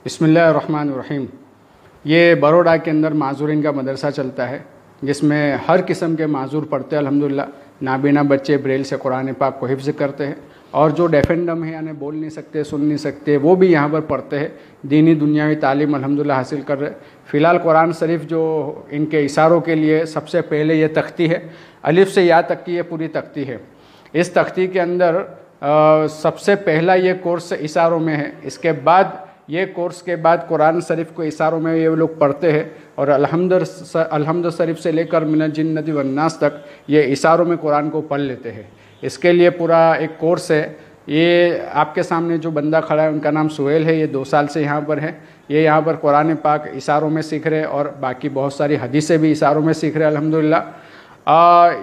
بسم اللہ الرحمن الرحیم۔ یہ بروڈا کے اندر معذورین کا مدرسہ چلتا ہے جس میں ہر قسم کے معذور پڑھتے ہیں الحمدللہ۔ نابینا بچے بریل سے قرآن پاک کو حفظ کرتے ہیں، اور جو ڈیف اینڈ ڈمب ہیں یعنی بول نہیں سکتے سن نہیں سکتے وہ بھی یہاں پر پڑھتے ہیں، دینی دنیاوی تعلیم الحمدللہ حاصل کر رہے۔ فی الحال قرآن شریف جو ان کے اشاروں کے لیے سب سے پہلے یہ تختی ہے، الف سے یا تک کی یہ پوری تختی ہے۔ اس تختی کے اندر سب سے پہلا یہ کورس اشاروں میں ہے، اس کے بعد یہ کورس کے بعد قرآن شریف کو اشاروں میں یہ لوگ پڑھتے ہیں، اور الحمد شریف سے لے کر من الجنۃ والناس تک یہ اشاروں میں قرآن کو پڑھ لیتے ہیں۔ اس کے لیے پورا ایک کورس ہے۔ یہ آپ کے سامنے جو بندہ کھڑا ہے ان کا نام سہیل ہے، یہ 2 سال سے یہاں پر ہے۔ یہ یہاں پر قرآن پاک اشاروں میں سیکھ رہے اور باقی بہت ساری حدیثیں بھی اشاروں میں سیکھ رہے الحمدللہ۔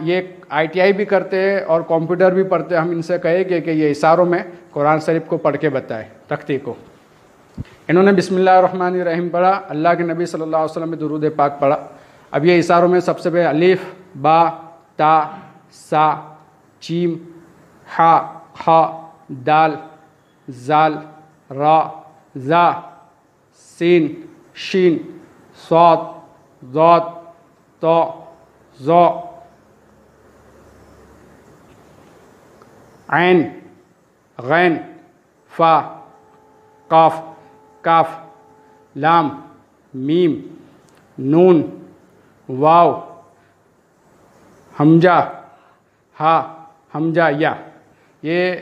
یہ ITI بھی کرتے ہیں اور کمپیوٹر بھی پڑھتے ہیں۔ ہم ان سے کہیں گے کہ یہ اشاروں میں قرآن شریف کو پڑھ کے بتائے تختی کو۔ انہوں نے بسم اللہ الرحمن الرحیم پڑھا، اللہ کے نبی صلی اللہ علیہ وسلم میں درود پاک پڑھا۔ اب یہ اشاروں میں سب سے پہلے الف، با، تا، سا، جیم، ہا، خا، دال، زال، را، زا، سین، شین، صاد، ضاد، طا، ظا، عین، غین، فا، قاف، کاف، لام، میم، نون، واو، حمزہ، ہا، حمزہ، یا۔ یہ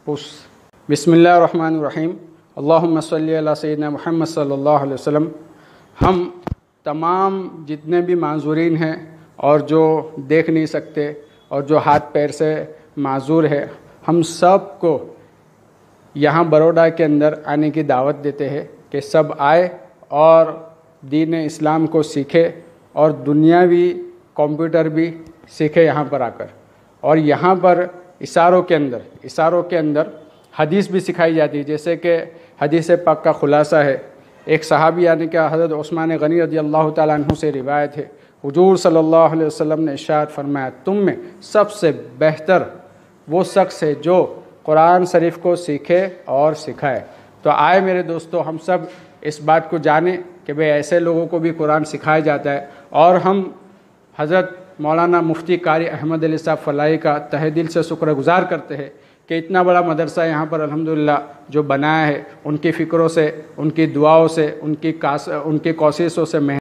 بسم اللہ الرحمن الرحیم، اللہم صلی علی سیدنا محمد صلی اللہ علیہ وسلم۔ ہم تمام جتنے بھی معذورین ہیں اور جو دیکھ نہیں سکتے اور جو ہاتھ پیر سے معذور ہے، ہم سب کو یہاں بروڈا کے اندر آنے کی دعوت دیتے ہیں کہ سب آئے اور دین اسلام کو سیکھے اور دنیاوی کمپیوٹر بھی سیکھے یہاں پر آ کر۔ اور یہاں پر اشاروں کے اندر حدیث بھی سکھائی جاتی ہے، جیسے کہ حدیث پاک کا خلاصہ ہے۔ ایک صحابی یعنی کہ حضرت عثمان غنی رضی اللہ تعالیٰ عنہ سے روایت ہے، حضور صلی اللہ علیہ وسلم نے ارشاد فرمایا، تم میں سب سے بہتر وہ شخص ہے جو قرآن شریف کو سیکھے اور سکھائے۔ تو آئے میرے دوستو، ہم سب اس بات کو جانیں کہ بھئی ایسے لوگوں کو بھی قرآن سکھایا جاتا ہے، اور ہم حضرت مولانا مفتی قاری احمد علی صاحب فلاحی کا تہہ دل سے شکر گزار کرتے ہیں کہ اتنا بڑا مدرسہ یہاں پر الحمدللہ جو بنایا ہے، ان کی فکروں سے، ان کی دعاؤں سے، ان کی کوششوں سے